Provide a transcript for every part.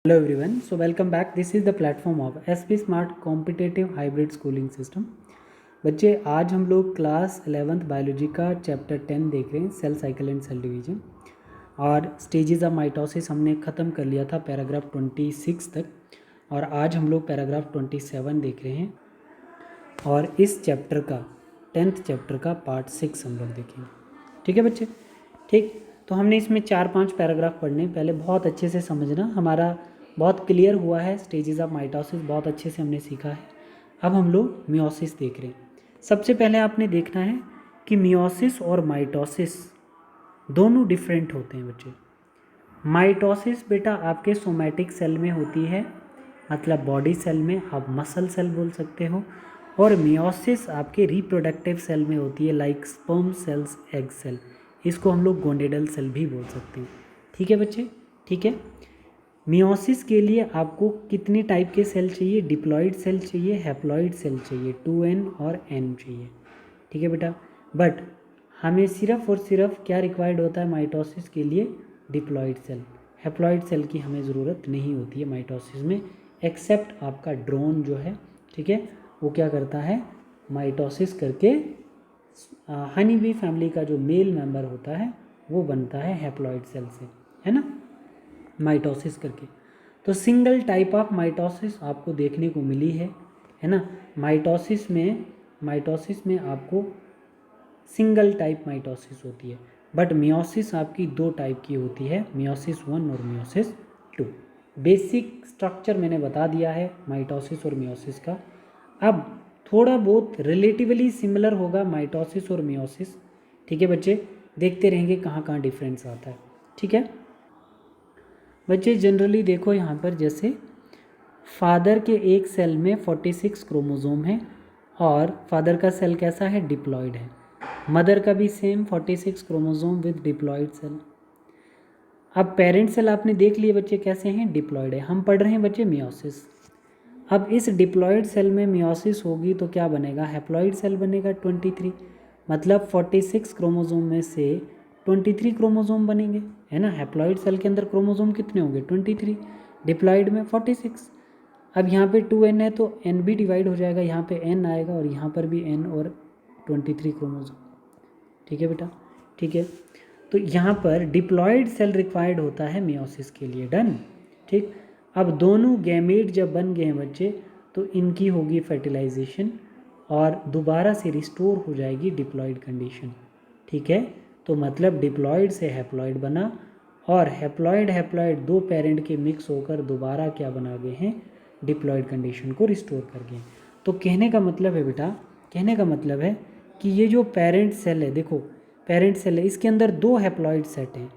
Hello everyone, so welcome back. This is the platform of SP Smart Competitive Hybrid Schooling System. बच्चे आज हम लोग class 11th biology का chapter 10 देख रहे हैं, cell cycle and cell division. और स्टेजेस ऑफ माइटोसिस हमने ख़त्म कर लिया था पैराग्राफ 26 तक, और आज हम लोग पैराग्राफ 27 देख रहे हैं। और इस चैप्टर का 10th चैप्टर का पार्ट 6 हम लोग देखेंगे। ठीक है बच्चे, ठीक। तो हमने इसमें 4-5 पैराग्राफ पढ़ने, पहले बहुत अच्छे से समझना, हमारा बहुत क्लियर हुआ है। स्टेजेस ऑफ माइटोसिस बहुत अच्छे से हमने सीखा है। अब हम लोग मियोसिस देख रहे हैं। सबसे पहले आपने देखना है कि मियोसिस और माइटोसिस दोनों डिफरेंट होते हैं बच्चे। माइटोसिस बेटा आपके सोमैटिक सेल में होती है, मतलब बॉडी सेल में, आप मसल सेल बोल सकते हो। और मियोसिस आपके रिप्रोडक्टिव सेल में होती है, like sperm cells, egg cell. इसको हम लोग गोनेडल सेल भी बोल सकते हैं। ठीक है बच्चे, ठीक है। मियोसिस के लिए आपको कितनी टाइप के सेल चाहिए? डिप्लॉइड सेल चाहिए, हैप्लॉइड सेल चाहिए, 2n और n चाहिए। ठीक है बेटा, बट हमें सिर्फ और सिर्फ क्या रिक्वायर्ड होता है माइटोसिस के लिए? Diploid cell. हैप्लॉइड सेल की हमें ज़रूरत नहीं होती है माइटोसिस में, एक्सेप्ट आपका ड्रोन जो है, ठीक है, वो क्या करता है? माइटोसिस करके हनी बी फैमिली का जो मेल मेंबर होता है वो बनता है हैप्लॉइड सेल से, है ना, माइटोसिस करके। तो सिंगल टाइप ऑफ माइटोसिस आपको देखने को मिली है ना। माइटोसिस में आपको सिंगल टाइप माइटोसिस होती है, बट मियोसिस आपकी दो टाइप की होती है, मियोसिस 1 और मियोसिस 2। बेसिक स्ट्रक्चर मैंने बता दिया है माइटोसिस और मियोसिस का। अब थोड़ा बहुत रिलेटिवली सिमिलर होगा माइटोसिस और मियोसिस। ठीक है बच्चे, देखते रहेंगे कहाँ कहाँ डिफरेंस आता है। ठीक है बच्चे, जनरली देखो यहाँ पर, जैसे फादर के एक सेल में 46 क्रोमोसोम है, और फादर का सेल कैसा है? डिप्लॉइड है। मदर का भी same 46 chromosome with diploid cell. अब पेरेंट सेल आपने देख लिए बच्चे कैसे हैं? डिप्लॉइड है। हम पढ़ रहे हैं बच्चे मियोसिस। अब इस डिप्लॉइड सेल में मियोसिस होगी तो क्या बनेगा? हैप्लॉइड सेल बनेगा 23। मतलब 46 क्रोमोसोम में से 23 क्रोमोसोम बनेंगे, है ना। हैप्लॉइड सेल के अंदर क्रोमोसोम कितने होंगे? 23, डिप्लॉइड में 46। अब यहाँ पे 2n है तो n भी डिवाइड हो जाएगा, यहाँ पे n आएगा और यहाँ पर भी n और 23 क्रोमोसोम। ठीक है बेटा, ठीक है। तो यहाँ पर डिप्लॉइड सेल रिक्वायर्ड होता है मियोसिस के लिए। डन, ठीक। अब दोनों गैमेट जब बन गए हैं बच्चे, तो इनकी होगी फर्टिलाइजेशन और दोबारा से रिस्टोर हो जाएगी डिप्लॉइड कंडीशन। ठीक है, तो मतलब डिप्लॉइड से हैप्लॉइड बना, और हैप्लॉइड दो पेरेंट के मिक्स होकर दोबारा क्या बना गए हैं? डिप्लॉइड कंडीशन को रिस्टोर कर गए। तो कहने का मतलब है बेटा, कहने का मतलब है कि ये जो पेरेंट सेल है, देखो पेरेंट सेल है, इसके अंदर दो हैप्लॉइड सेट हैं।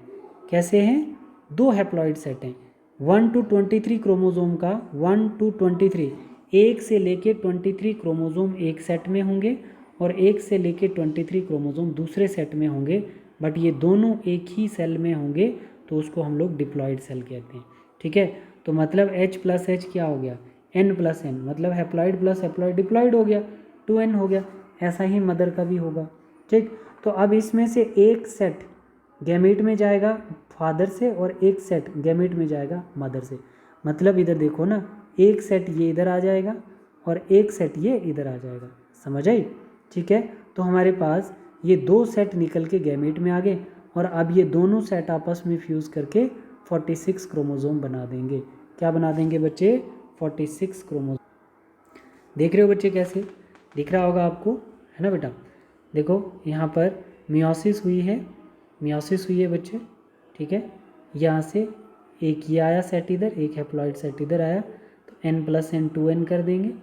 कैसे हैं? दो हैप्लॉइड सेट हैं। 1 to 23 क्रोमोसोम का 1 to 23, 1 से लेके 23 क्रोमोसोम एक सेट में होंगे, और 1 से लेके 23 क्रोमोसोम दूसरे सेट में होंगे, बट ये दोनों एक ही सेल में होंगे, तो उसको हम लोग डिप्लॉइड सेल कहते हैं। ठीक है, तो मतलब H प्लस H क्या हो गया? N प्लस N, मतलब हैप्लॉइड प्लस हैप्लॉइड डिप्लॉइड हो गया, 2n हो गया। ऐसा ही मदर का भी होगा। ठीक, तो अब इसमें से एक सेट गैमेट में जाएगा फादर से, और एक सेट गैमेट में जाएगा मदर से। मतलब इधर देखो ना, एक सेट ये इधर आ जाएगा और एक सेट ये इधर आ जाएगा। समझ आई? ठीक है, तो हमारे पास ये दो सेट निकल के गैमेट में आ गए, और अब ये दोनों सेट आपस में फ्यूज़ करके 46 क्रोमोसोम बना देंगे। क्या बना देंगे बच्चे? 46 क्रोमोसोम। देख रहे हो बच्चे कैसे? दिख रहा होगा आपको, है ना बेटा। देखो यहाँ पर मियोसिस हुई है, मियोसिस हुई है बच्चे। ठीक है, यहाँ से एक ये आया सेट इधर, एक हैप्लॉइड सेट इधर आया, तो n प्लस n 2n कर देंगे।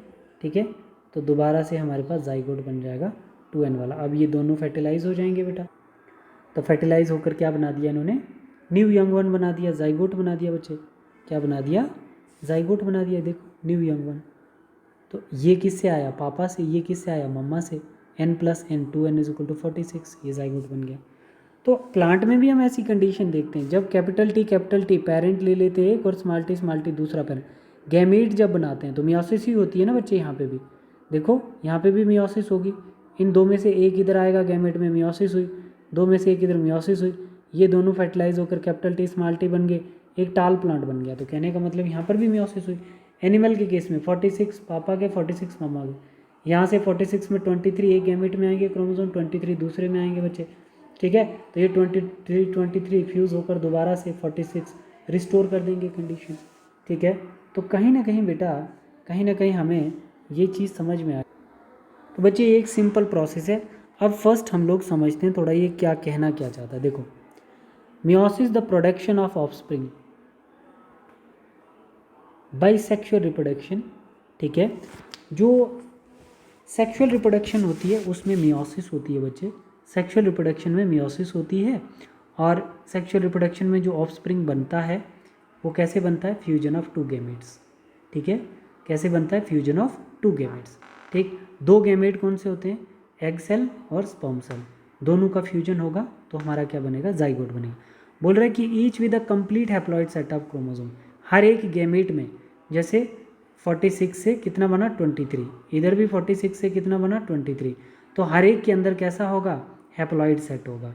ठीक है, तो दोबारा से हमारे पास जाइगोट बन जाएगा 2n वाला। अब ये दोनों फर्टिलाइज हो जाएंगे बेटा। तो फर्टिलाइज होकर क्या बना दिया इन्होंने? न्यू यंग वन बना दिया, जाइगोट बना दिया बच्चे। क्या बना दिया? जाइगोट बना दिया। देखो न्यू यंग वन। तो ये किससे आया? पापा से। ये किससे आया? मम्मा से। n plus n 2n is equal to 46, ये जाइगोट बन गया। तो प्लांट में भी हम ऐसी कंडीशन देखते हैं, जब कैपिटल टी पेरेंट ले लेते हैं एक, और स्मॉल टी दूसरा पेरेंट, गैमेट जब बनाते हैं तो मियोसिस ही होती है ना बच्चे। यहाँ पे भी देखो, यहाँ पे भी मियोसिस होगी। इन दो में से एक इधर आएगा गैमेट में, मियोसिस हुई। दो में से एक इधर, मियोसिस हुई। ये दोनों फर्टिलाइज होकर कैपिटल टी स्मॉल टी बन गए। एक टाल प्लांट बन गया। तो कहने का मतलब यहाँ पर भी मियोसिस हुई। एनिमल के केस में 46 पापा के, 46 मामा के, यहाँ से 46 में 23 एक गैमेट में आएंगे क्रोमोसोम, 23 दूसरे में आएंगे बच्चे, ठीक है। तो ये 23 फ्यूज़ होकर दोबारा से 46 रिस्टोर कर देंगे कंडीशन, ठीक है। तो कहीं ना कहीं बेटा, कहीं ना कहीं हमें ये चीज़ समझ में आए। तो बच्चे एक सिंपल प्रोसेस है। अब फर्स्ट हम लोग समझते हैं थोड़ा ये क्या कहना क्या चाहता है। देखो, meiosis the production of offspring by sexual reproduction, ठीक है। जो सेक्सुअल रिप्रोडक्शन होती है उसमें मियोसिस होती है बच्चे, सेक्सुअल रिप्रोडक्शन में मियोसिस होती है। और सेक्सुअल रिप्रोडक्शन में जो ऑफस्प्रिंग बनता है वो कैसे बनता है, फ्यूजन ऑफ टू गैमेट्स, ठीक है। कैसे बनता है, फ्यूजन ऑफ टू गैमेट्स, ठीक। दो गैमेट कौन से होते हैं, एग सेल और स्पर्म सेल, दोनों का फ्यूजन होगा तो हमारा क्या बनेगा, जाइगोट बनेगा। बोल रहा है कि each with a complete haploid set of chromosome, हर एक गैमेट में, जैसे 46 से कितना बना 23, इधर भी 46 से कितना बना 23, तो हर एक के अंदर कैसा होगा, हैप्लॉइड सेट होगा।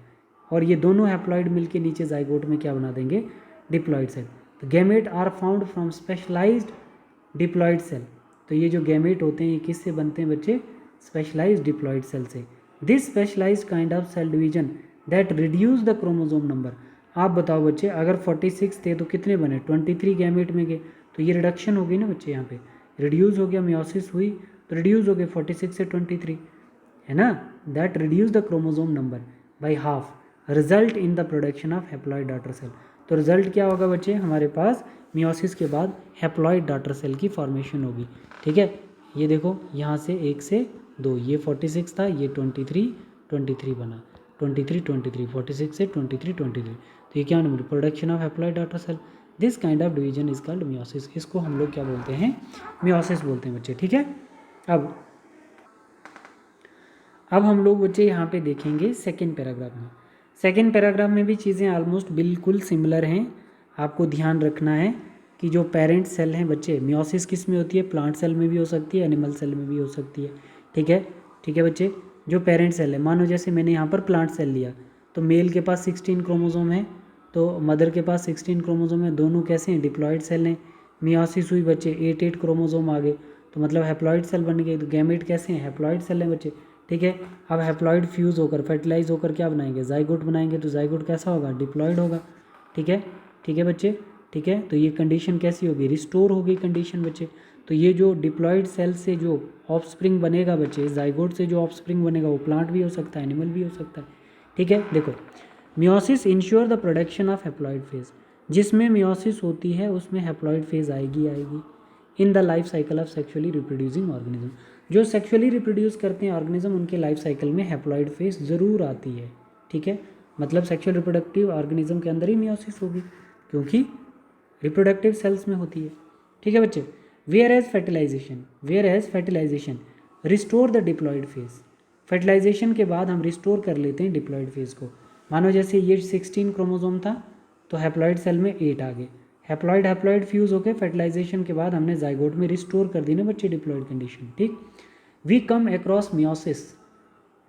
और ये दोनों हैप्लॉइड मिलके नीचे जाइगोट में क्या बना देंगे, डिप्लॉइड सेल। तो gamete are found from specialised diploid cell. तो ये जो गैमेट होते हैं ये किससे बनते हैं बच्चे, स्पेशलाइज्ड डिप्लॉइड सेल से। This specialised kind of cell division that reduce the chromosome number. आप बताओ बच्चे, अगर 46 थे तो कितने बने, 23 गैमेट में गए, तो ये रिडक्शन हो गई ना बच्चे, यहाँ पे रिड्यूस हो गया, मियोसिस हुई तो रिड्यूस हो गए 46 से 23, है ना। That reduce the chromosome number by half, result in the production of haploid daughter cell. तो रिजल्ट क्या होगा बच्चे, हमारे पास मियोसिस के बाद हैप्लॉइड डॉटर सेल की फॉर्मेशन होगी, ठीक है। ये देखो यहाँ से 1 से 2, ये 46 था, ये 23 बना, 23 46 से 23, तो ये क्या number, production of haploid daughter cell. This kind of division is called meiosis. इसको हम लोग क्या बोलते हैं, मियोसिस बोलते हैं बच्चे, ठीक है। अब हम लोग बच्चे यहाँ पे देखेंगे सेकेंड पैराग्राफ में। सेकेंड पैराग्राफ में भी चीज़ें ऑलमोस्ट बिल्कुल सिमिलर हैं। आपको ध्यान रखना है कि जो पेरेंट सेल हैं बच्चे, मियोसिस किस में होती है, प्लांट सेल में भी हो सकती है, एनिमल सेल में भी हो सकती है, ठीक है। ठीक है बच्चे, जो पेरेंट सेल है, मानो जैसे मैंने यहाँ पर प्लांट सेल लिया, तो मेल के पास 16 क्रोमोसोम है, तो मदर के पास 16 क्रोमोसोम है, दोनों कैसे हैं, डिप्लॉइड सेल हैं। मियोसिस हुई बच्चे, 8 क्रोमोसोम आ गए, तो मतलब हैप्लॉइड सेल बन गए। तो गैमेट कैसे हैं, हैप्लॉइड सेल हैं बच्चे, ठीक है। अब हैप्लॉइड फ्यूज़ होकर फर्टिलाइज होकर क्या बनाएंगे, जाइगोट बनाएंगे। तो जाइगोट कैसा होगा, डिप्लॉइड होगा, ठीक है। ठीक है बच्चे, ठीक है। तो ये कंडीशन कैसी होगी, रिस्टोर होगी कंडीशन बच्चे। तो ये जो डिप्लॉइड सेल से जो ऑफस्प्रिंग बनेगा बच्चे, जाइगोट से जो ऑफस्प्रिंग बनेगा वो प्लांट भी हो सकता है, एनिमल भी हो सकता है, ठीक है। देखो, meiosis ensure the production of haploid phase. जिसमें मियोसिस होती है उसमें हैप्लॉइड फेज आएगी in the life cycle of sexually reproducing organism. जो सेक्सुअली रिप्रोड्यूस करते हैं ऑर्गेनिज्म, उनके लाइफ साइकिल में हैप्लॉइड फेज ज़रूर आती है, ठीक है। मतलब सेक्सुअल रिप्रोडक्टिव ऑर्गेनिज्म के अंदर ही मियोसिस होगी, क्योंकि रिप्रोडक्टिव सेल्स में होती है, ठीक है बच्चे। Whereas fertilisation restore the diploid phase. Fertilisation के बाद हम रिस्टोर कर लेते हैं डिप्लॉइड फेज को। मानो जैसे ये 16 क्रोमोसोम था, तो हैप्लॉइड सेल में 8 आ गए, हैप्लॉइड फ्यूज़ होकर फर्टिलाइजेशन के बाद हमने जाइगोट में रिस्टोर कर दी ना बच्चे डिप्लॉइड कंडीशन, ठीक। We come across meiosis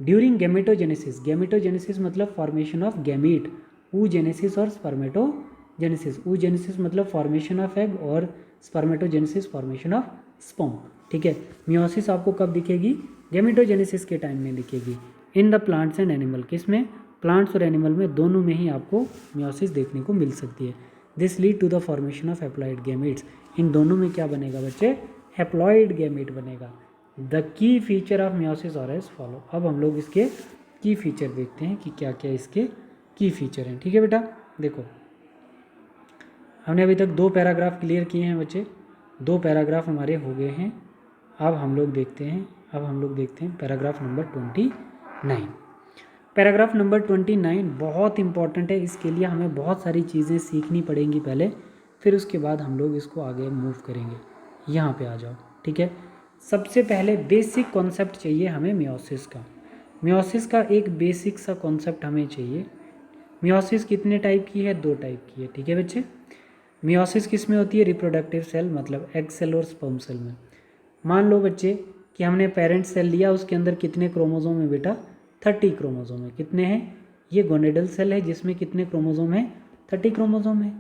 during gametogenesis. Gametogenesis मतलब फॉर्मेशन ऑफ गैमीट, oogenesis और स्पर्मेटोजेनेसिस। oogenesis मतलब फॉर्मेशन ऑफ एग और स्पर्मेटोजेनेसिस फॉर्मेशन ऑफ स्पर्म, ठीक है। मियोसिस आपको कब दिखेगी, गैमेटोजेनेसिस के टाइम में दिखेगी। In the plants and animal, किस में, प्लांट्स और एनिमल में, दोनों में ही आपको मियोसिस देखने को मिल सकती है। This lead to the formation of haploid gametes. इन दोनों में क्या बनेगा बच्चे, हैप्लॉइड गैमेट बनेगा। The key feature of meiosis और एज फॉलो। अब हम लोग इसके की फीचर देखते हैं कि क्या क्या इसके की फीचर हैं, ठीक है बेटा। देखो, हमने अभी तक 2 पैराग्राफ क्लियर किए हैं बच्चे, 2 पैराग्राफ हमारे हो गए हैं। अब हम लोग देखते हैं पैराग्राफ नंबर 29। पैराग्राफ नंबर 29 बहुत इंपॉर्टेंट है। इसके लिए हमें बहुत सारी चीज़ें सीखनी पड़ेंगी पहले, फिर उसके बाद हम लोग इसको आगे मूव करेंगे। यहाँ पे आ जाओ, ठीक है। सबसे पहले बेसिक कॉन्सेप्ट चाहिए हमें मियोसिस का। मियोसिस का एक बेसिक सा कॉन्सेप्ट हमें चाहिए। मियोसिस कितने टाइप की है, 2 टाइप की है, ठीक है बच्चे। मियोसिस किस में होती है, रिप्रोडक्टिव सेल मतलब एग सेल और स्पर्म सेल में। मान लो बच्चे कि हमने पेरेंट सेल लिया, उसके अंदर कितने क्रोमोसोम है बेटा, 30 क्रोमोसोम है। कितने हैं, ये गोनेडल सेल है जिसमें कितने क्रोमोसोम है, 30 क्रोमोसोम है।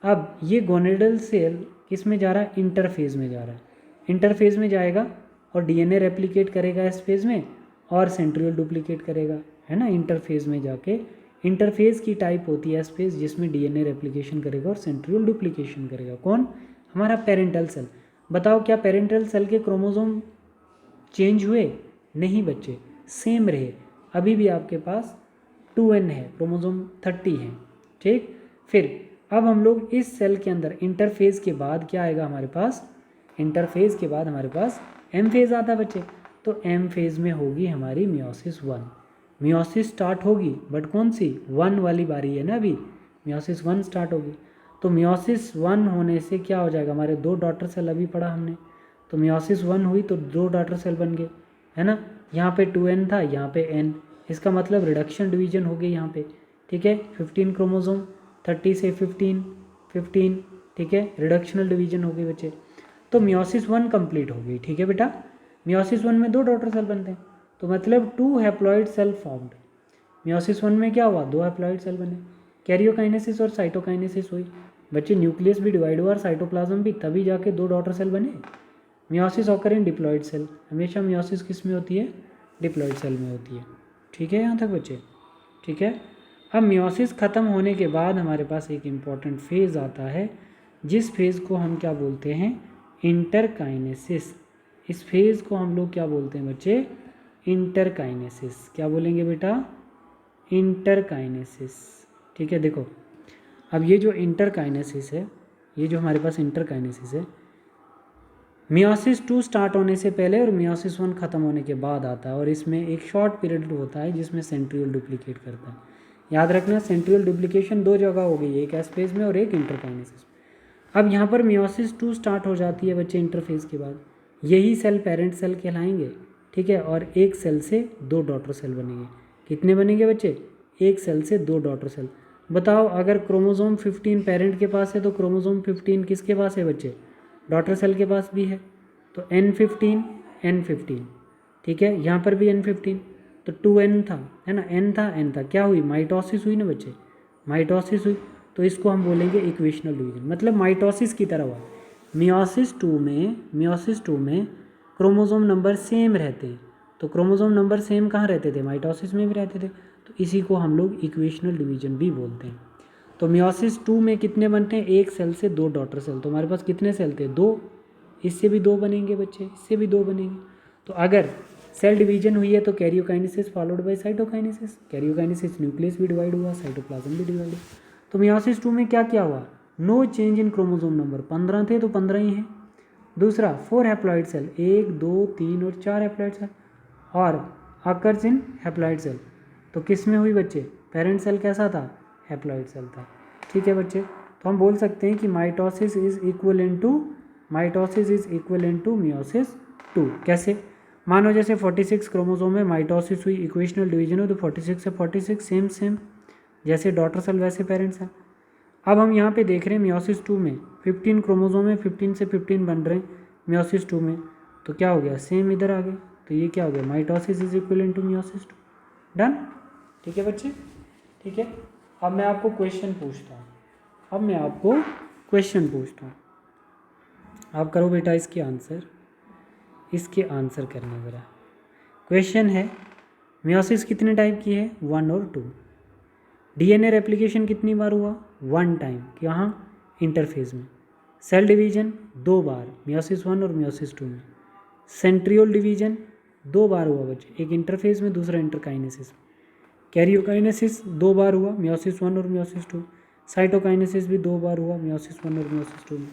अब ये गोनेडल सेल किस में जा रहा है, इंटरफेज में जा रहा है, इंटरफेज में जाएगा और डीएनए रेप्लिकेट करेगा इस फेज में और सेंट्रियोल डुप्लीकेट करेगा, है ना, इंटरफेज में जाके। इंटरफेज की टाइप होती है एस फेज जिसमें डीएनए रेप्लिकेशन करेगा और सेंट्रियोल डुप्लीकेशन करेगा। कौन, हमारा पेरेंटल सेल। बताओ क्या पेरेंटल सेल के क्रोमोसोम चेंज हुए, नहीं बच्चे, सेम रहे, अभी भी आपके पास 2n है, क्रोमोसोम 30 है, ठीक। फिर अब हम लोग इस सेल के अंदर इंटरफेज के बाद क्या आएगा हमारे पास, इंटरफेज के बाद हमारे पास एम फेज आता है बच्चे। तो एम फेज में होगी हमारी मियोसिस 1, मियोसिस स्टार्ट होगी, बट कौन सी, 1 वाली बारी है ना, अभी मियोसिस 1 स्टार्ट होगी। तो मियोसिस 1 होने से क्या हो जाएगा, हमारे 2 डॉटर सेल अभी पढ़ा हमने, तो मियोसिस 1 हुई तो 2 डॉटर सेल बन गए, है ना। यहाँ पे 2n था, यहाँ पे n, इसका मतलब रिडक्शन डिवीजन हो गई यहाँ पे, ठीक है। 15 क्रोमोसोम, 30 से 15, ठीक है, रिडक्शनल डिवीजन हो गई बच्चे। तो मियोसिस 1 कंप्लीट हो गई, ठीक है बेटा। मियोसिस 1 में 2 डॉटर सेल बनते हैं, तो मतलब 2 हैप्लॉइड सेल फॉर्म्ड। मियोसिस 1 में क्या हुआ, 2 हैप्लॉइड सेल बने, कैरियोकाइनेसिस और साइटोकाइनेसिस हुई बच्चे, न्यूक्लियस भी डिवाइड हुआ और साइटोप्लाज्म भी, तभी जाके 2 डॉटर सेल बने। Meiosis occur in diploid cell, हमेशा मियोसिस किस में होती है, डिप्लॉइड सेल में होती है, ठीक है यहाँ तक बच्चे, ठीक है। अब मियोसिस ख़त्म होने के बाद हमारे पास एक इम्पॉर्टेंट फेज़ आता है, जिस फेज़ को हम क्या बोलते हैं, इंटरकाइनेसिस। इस फेज़ को हम लोग क्या बोलते हैं बच्चे, इंटरकाइनेसिस। क्या बोलेंगे बेटा, इंटरकाइनेसिस, ठीक है। देखो अब ये जो इंटरकाइनेसिस है, ये जो हमारे पास इंटरकाइनेसिस है, मियोसिस 2 स्टार्ट होने से पहले और मियोसिस 1 ख़त्म होने के बाद आता है, और इसमें एक शॉर्ट पीरियड होता है जिसमें सेंट्रियोल डुप्लीकेट करता है। याद रखना, सेंट्रियोल डुप्लीकेशन 2 जगह हो गई, एक एस फेज में और एक इंटरकाइनेसिस। अब यहाँ पर मियोसिस 2 स्टार्ट हो जाती है बच्चे इंटरफेज के बाद, यही सेल पेरेंट सेल कहलाएंगे, ठीक है। और एक सेल से 2 डॉटर सेल बनेंगे। कितने बनेंगे बच्चे, एक सेल से 2 डॉटर सेल। बताओ अगर क्रोमोसोम 15 पेरेंट के पास है तो क्रोमोसोम 15 किसके पास है बच्चे, डॉटर सेल के पास भी है। तो N15, ठीक है, यहाँ पर भी N15, तो 2n था, है ना, n था, क्या हुई, माइटोसिस हुई ना बच्चे, माइटोसिस हुई, तो इसको हम बोलेंगे इक्वेशनल डिवीजन, मतलब माइटोसिस की तरह हुआ। मियोसिस 2 में क्रोमोसोम नंबर सेम रहते हैं, तो क्रोमोसोम नंबर सेम कहाँ रहते थे, माइटोसिस में भी रहते थे, तो इसी को हम लोग इक्वेशनल डिवीजन भी बोलते हैं। तो मियोसिस 2 में कितने बनते हैं, एक सेल से 2 डॉटर सेल, तो हमारे पास कितने सेल थे, 2, इससे भी 2 बनेंगे बच्चे, इससे भी 2 बनेंगे। तो अगर सेल डिवीजन हुई है तो karyokinesis followed by cytokinesis, karyokinesis nucleus भी डिवाइड हुआ, साइटोप्लाज्म भी डिवाइड हुआ। तो मियोसिस 2 में क्या क्या हुआ, no change in chromosome number, 15 थे तो 15 ही हैं। दूसरा 4 हैप्लॉइड सेल, 1 2 3 और 4 हैप्लॉइड सेल, और अकर्स इन हैप्लॉइड सेल, तो किस में हुई बच्चे, पेरेंट सेल कैसा था, हैप्लॉइड सेल था, ठीक है बच्चे। तो हम बोल सकते हैं कि mitosis is equivalent to meiosis 2। कैसे, मानो जैसे 46 क्रोमोसोम में माइटोसिस हुई, इक्वेशनल डिवीजन हो, तो 46 से 46 सेम जैसे डॉटर सेल वैसे पेरेंट सेल। अब हम यहाँ पे देख रहे हैं मियोसिस 2 में 15 क्रोमोसोम में 15 से 15 बन रहे हैं मियोसिस 2 में, तो क्या हो गया, सेम इधर आ गए, तो ये क्या हो गया, mitosis is equivalent to meiosis 2। Done, ठीक है बच्चे, ठीक है। अब मैं आपको क्वेश्चन पूछता हूँ, आप करो बेटा इसके आंसर करना ज़रा। क्वेश्चन है, मियोसिस कितने टाइप की है, 1 और 2। डीएनए रेप्लिकेशन कितनी बार हुआ, 1 टाइम, यहाँ इंटरफेज में। सेल डिवीजन 2 बार, मियोसिस 1 और मियोसिस 2 में। सेंट्रियोल डिवीजन 2 बार हुआ बच्चे, एक इंटरफेज में दूसरा इंटरकाइनेसिस में। कैरियोकाइनेसिस 2 बार हुआ, मियोसिस 1 और मियोसिस 2। साइटोकाइनेसिस भी 2 बार हुआ, मियोसिस 1 और मियोसिस 2 में,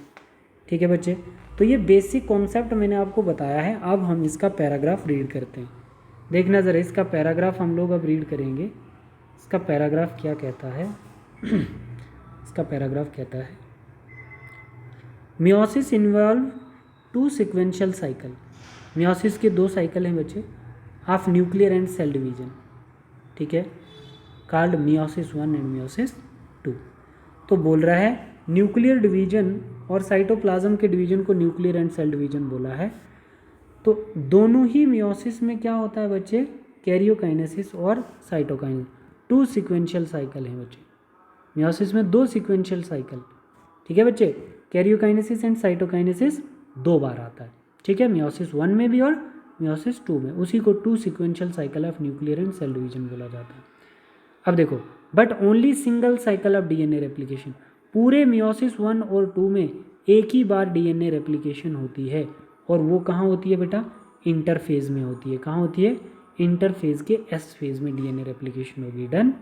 ठीक है बच्चे। तो ये बेसिक कॉन्सेप्ट मैंने आपको बताया है। अब हम इसका पैराग्राफ रीड करते हैं, देखना ज़रा इसका पैराग्राफ हम लोग अब रीड करेंगे। इसका पैराग्राफ क्या कहता है इसका पैराग्राफ कहता है, meiosis involve 2 sequential cycle. Meiosis के 2 साइकिल हैं बच्चे, of nuclear and cell division, ठीक है, कॉल्ड मियोसिस 1 एंड मियोसिस 2। तो बोल रहा है न्यूक्लियर डिवीजन और साइटोप्लाज्म के डिवीजन को न्यूक्लियर एंड सेल डिवीजन बोला है। तो दोनों ही मियोसिस में क्या होता है बच्चे, कैरियोकाइनेसिस और साइटोकाइनेसिस, 2 सिक्वेंशियल साइकिल हैं बच्चे। मियोसिस में 2 सिक्वेंशियल साइकिल, ठीक है बच्चे। कैरियोकाइनेसिस एंड साइटोकाइनेसिस 2 बार आता है, ठीक है, मियोसिस 1 में भी और मियोसिस 2 में। उसी को 2 sequential cycle of nuclear and cell division बोला जाता है। अब देखो, but only single cycle of DNA replication, पूरे मियोसिस 1 और 2 में एक ही बार डीएनए रेप्लिकेशन होती है, और वो कहाँ होती है बेटा, इंटरफेज में होती है। कहाँ होती है, इंटरफेज के एस फेज में डीएनए रेप्लिकेशन होगी। डन।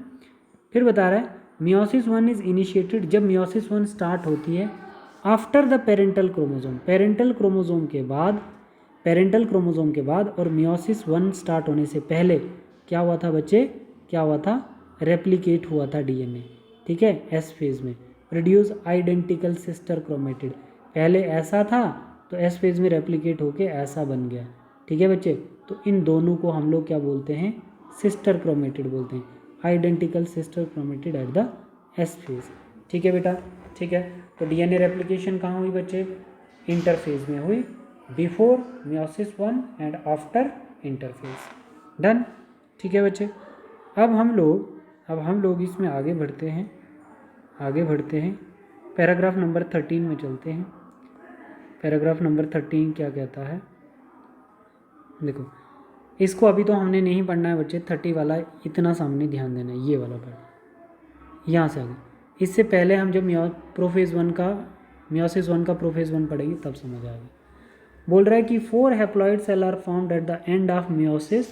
फिर बता रहा है मियोसिस 1 इज इनिशिएटेड, जब मियोसिस 1 स्टार्ट होती है after the parental chromosome, parental chromosome के बाद, पेरेंटल क्रोमोसोम के बाद, और मियोसिस 1 स्टार्ट होने से पहले क्या हुआ था बच्चे, क्या हुआ था, रेप्लिकेट हुआ था डीएनए, ठीक है, एस फेज में। प्रोड्यूस आइडेंटिकल सिस्टर क्रोमेटिड, पहले ऐसा था तो एस फेज में रेप्लिकेट होके ऐसा बन गया, ठीक है बच्चे। तो इन दोनों को हम लोग क्या बोलते हैं, सिस्टर क्रोमेटिड बोलते हैं, identical sister chromatid at the S phase, ठीक है बेटा, ठीक है। तो डीएनए रेप्लिकेशन कहाँ हुई बच्चे, इंटरफेज में हुई, before meiosis 1 and after interphase. Done, ठीक है बच्चे। अब हम लोग इसमें आगे बढ़ते हैं, पैराग्राफ नंबर 13 में चलते हैं। पैराग्राफ नंबर 13 क्या कहता है, देखो इसको अभी तो हमने नहीं पढ़ना है बच्चे, 30 वाला इतना सामने ध्यान देना है, ये वाला पढ़, यहाँ से आगे। इससे पहले हम जब मियोसिस 1 का प्रोफेज 1 पढ़ेंगे तब समझ आएगा। बोल रहा है कि 4 haploid cell are formed at the end of meiosis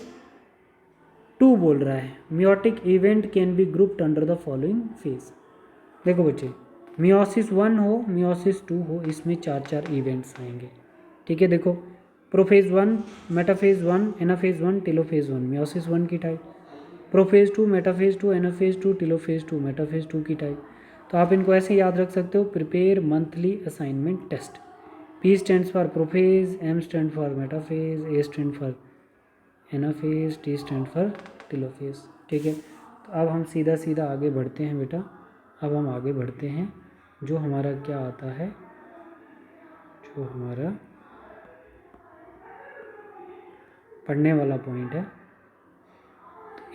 2, बोल रहा है meiotic event can be grouped under the following phase. देखो बच्चे, मियोसिस 1 हो, मियोसिस 2 हो, इसमें 4 इवेंट्स आएंगे, ठीक है। देखो, prophase 1, metaphase 1, anaphase 1, telophase 1, meiosis 1 की type. Prophase 2, metaphase 2, anaphase 2, telophase 2, metaphase 2 की टाइप। तो आप इनको ऐसे याद रख सकते हो, prepare monthly assignment test. P stands for prophase, M stand for metaphase, A stand for anaphase, T stand for telophase, ठीक है। तो अब हम सीधा आगे बढ़ते हैं बेटा। अब हम आगे बढ़ते हैं, जो हमारा क्या आता है, जो हमारा पढ़ने वाला पॉइंट है,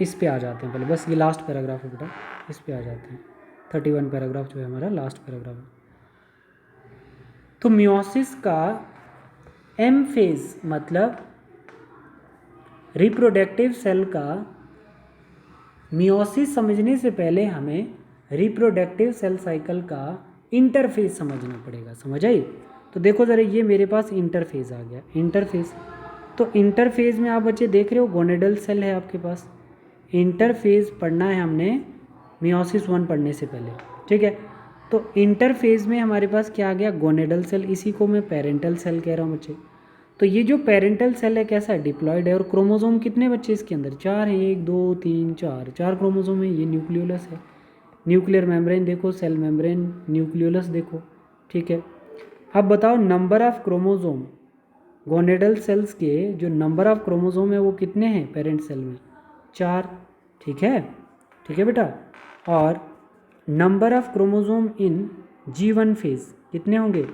इस पे आ जाते हैं पहले। बस ये लास्ट पैराग्राफ है बेटा, इस पे आ जाते हैं। 31 पैराग्राफ जो है हमारा लास्ट पैराग्राफ है। तो मियोसिस का एम फेज मतलब रिप्रोडक्टिव सेल का, मियोसिस समझने से पहले हमें रिप्रोडक्टिव सेल साइकिल का इंटरफेज समझना पड़ेगा, समझ आई। तो देखो ज़रा, ये मेरे पास इंटरफेज आ गया, इंटरफेज। तो इंटरफेज में आप बच्चे देख रहे हो गोनेडल सेल है आपके पास। इंटरफेज पढ़ना है हमने मियोसिस 1 पढ़ने से पहले, ठीक है। तो इंटरफेज में हमारे पास क्या आ गया, गोनेडल सेल, इसी को मैं पेरेंटल सेल कह रहा हूँ बच्चे। तो ये जो पेरेंटल सेल है कैसा है, डिप्लॉयड है। और क्रोमोसोम कितने बच्चे इसके अंदर, 4 हैं, 1 2 3 4, 4 क्रोमोसोम है। ये न्यूक्लियोलस है, न्यूक्लियर मेम्ब्रेन देखो, सेल मेम्ब्रेन, न्यूक्लियोलस देखो, ठीक है। अब बताओ number of chromosome, gonadal cells के जो नंबर ऑफ क्रोमोसोम है वो कितने हैं पेरेंट सेल में, 4, ठीक है बेटा। और number of chromosome in G1 phase कितने होंगे,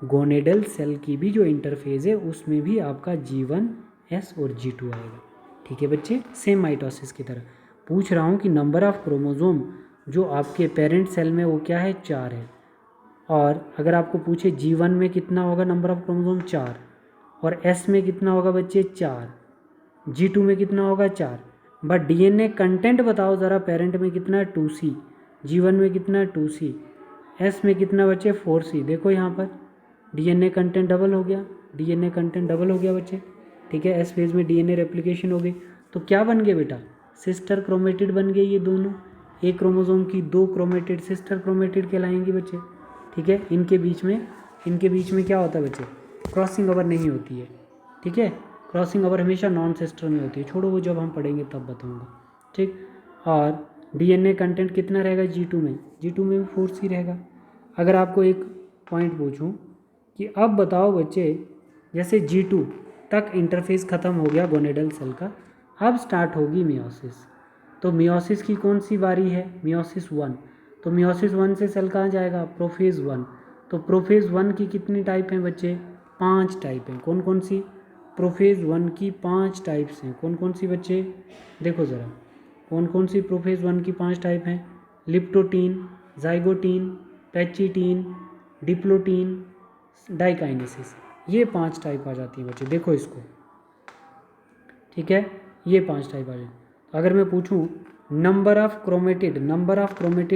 गोनेडल सेल की भी जो इंटरफेज है उसमें भी आपका G1, S और G2 आएगा, ठीक है बच्चे। सेम माइटोसिस की तरह पूछ रहा हूँ कि नंबर ऑफ क्रोमोसोम जो आपके पेरेंट सेल में वो क्या है, 4 है। और अगर आपको पूछे G1 में कितना होगा नंबर ऑफ क्रोमोसोम, 4, और S में कितना होगा बच्चे, 4, G2 में कितना होगा, 4। बट DNA कंटेंट बताओ ज़रा, पेरेंट में कितना है, 2C, G1 में कितना है, 2C, S में कितना बच्चे, 4C। देखो यहाँ पर DNA कंटेंट डबल हो गया, DNA कंटेंट डबल हो गया बच्चे, ठीक है। एस फेज में DNA रेप्लिकेशन हो गई। तो क्या बन गए बेटा, सिस्टर क्रोमेटिड बन गए ये दोनों। एक क्रोमोसोम की 2 क्रोमेटिड सिस्टर क्रोमेटिड कहलाएंगी बच्चे, ठीक है। इनके बीच में क्या होता है बच्चे, क्रॉसिंग ओवर नहीं होती है, ठीक है। क्रॉसिंग ओवर हमेशा नॉन सिस्टर में होती है, छोड़ो वो जब हम पढ़ेंगे तब बताऊँगा, ठीक। और DNA कंटेंट कितना रहेगा G2 में, G2 में भी 4C रहेगा। अगर आपको एक पॉइंट पूछूँ कि अब बताओ बच्चे, जैसे G2 तक इंटरफेस ख़त्म हो गया गोनेडल सेल का, अब स्टार्ट होगी मियोसिस। तो मियोसिस की कौन सी बारी है, मियोसिस 1। तो मियोसिस 1 से सेल कहाँ जाएगा, प्रोफेज 1। तो प्रोफेज 1 की कितनी टाइप हैं बच्चे, 5 टाइप हैं। कौन कौन सी, प्रोफेज 1 की 5 टाइप्स हैं। कौन कौन सी बच्चे, देखो ज़रा, कौन कौन सी प्रोफेज 1 की 5 टाइप हैं। Leptotene, zygotene, pachytene, diplotene, diakinesis. ये 5 टाइप आ जाती है बच्चे, देखो इसको, ठीक है, ये 5 टाइप आ जाए। तो अगर मैं पूछूं number of chromatid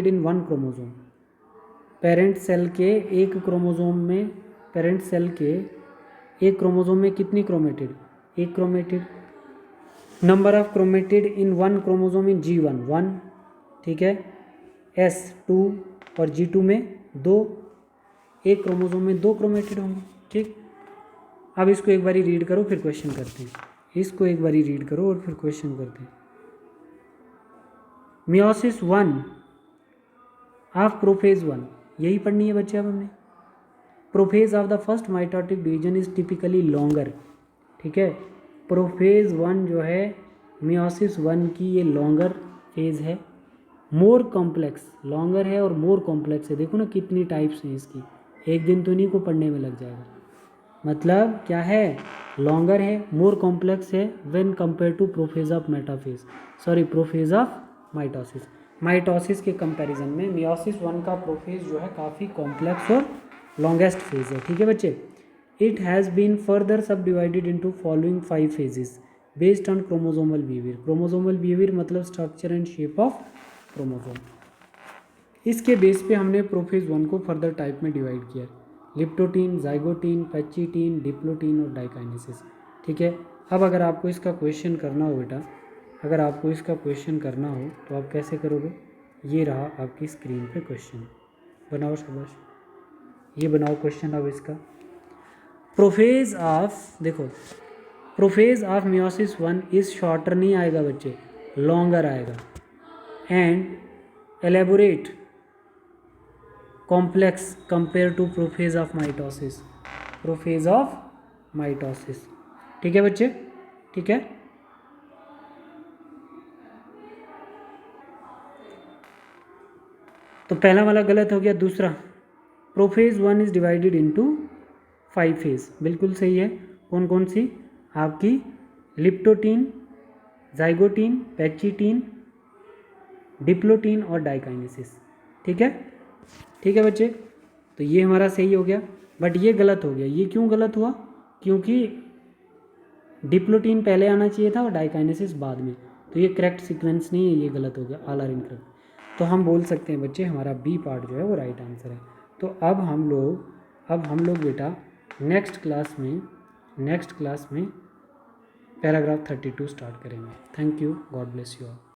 in one chromosome, parent cell के एक क्रोमोसोम में, पेरेंट सेल के एक क्रोमोसोम में कितनी क्रोमेटिड, एक chromatid. Number of chromatid in one chromosome in G1 1, ठीक है, S2 और G2 में 2, एक क्रोमोसोम में 2 क्रोमेटिड होंगे, ठीक। अब इसको एक बारी रीड करो फिर क्वेश्चन करते हैं, इसको एक बारी रीड करो और फिर क्वेश्चन करते हैं। मियोसिस 1 ऑफ प्रोफेज 1, यही पढ़नी है बच्चे अब हमने। Prophase of the first mitotic division is typically longer, ठीक है। प्रोफेज 1 जो है मियोसिस 1 की ये लॉन्गर फेज है, मोर कॉम्प्लेक्स, लॉन्गर है और मोर कॉम्प्लेक्स है। देखो ना कितनी टाइप्स हैं इसकी, एक दिन तो इन्हीं को पढ़ने में लग जाएगा। मतलब क्या है, लॉन्गर है, मोर कॉम्प्लेक्स है when compare to prophase of metaphase, sorry prophase of mitosis. Mitosis के कंपैरिजन में मियोसिस 1 का प्रोफेज जो है काफ़ी कॉम्प्लेक्स और लॉन्गेस्ट फेज है, ठीक है बच्चे। It has been further subdivided into following 5 phases based on chromosomal behaviour. Chromosomal behaviour मतलब structure and shape of chromosome. इसके बेस पे हमने प्रोफेज 1 को फर्दर टाइप में डिवाइड किया, लिप्टोटीन, जाइगोटीन, पैचिटीन, डिप्लोटीन और डाइकाइनेसिस, ठीक है। अब अगर आपको इसका क्वेश्चन करना हो बेटा, अगर आपको इसका क्वेश्चन करना हो तो आप कैसे करोगे, ये रहा आपकी स्क्रीन पे क्वेश्चन, बनाओ शाबाश, ये बनाओ क्वेश्चन। अब इसका प्रोफेज ऑफ, देखो prophase of meiosis 1 is shorter नहीं आएगा बच्चे, लॉन्गर आएगा, and elaborate complex compare to prophase of mitosis, prophase of mitosis, ठीक है बच्चे, ठीक है। तो पहला वाला गलत हो गया। दूसरा, prophase 1 is divided into 5 phase, बिल्कुल सही है। कौन कौन सी, आपकी लिप्टोटीन, जाइगोटीन, पैचिटीन, डिप्लोटीन और डाइकाइनेसिस, ठीक है, ठीक है बच्चे। तो ये हमारा सही हो गया, बट ये गलत हो गया। ये क्यों गलत हुआ, क्योंकि डिप्लोटीन पहले आना चाहिए था और डाइकाइनेसिस बाद में, तो ये करेक्ट सीक्वेंस नहीं है, ये गलत हो गया, ऑल आर इनकरेक्ट। तो हम बोल सकते हैं बच्चे हमारा बी पार्ट जो है वो राइट आंसर है। तो अब हम लोग बेटा नेक्स्ट क्लास में पैराग्राफ 32 स्टार्ट करेंगे। Thank you, God bless you all.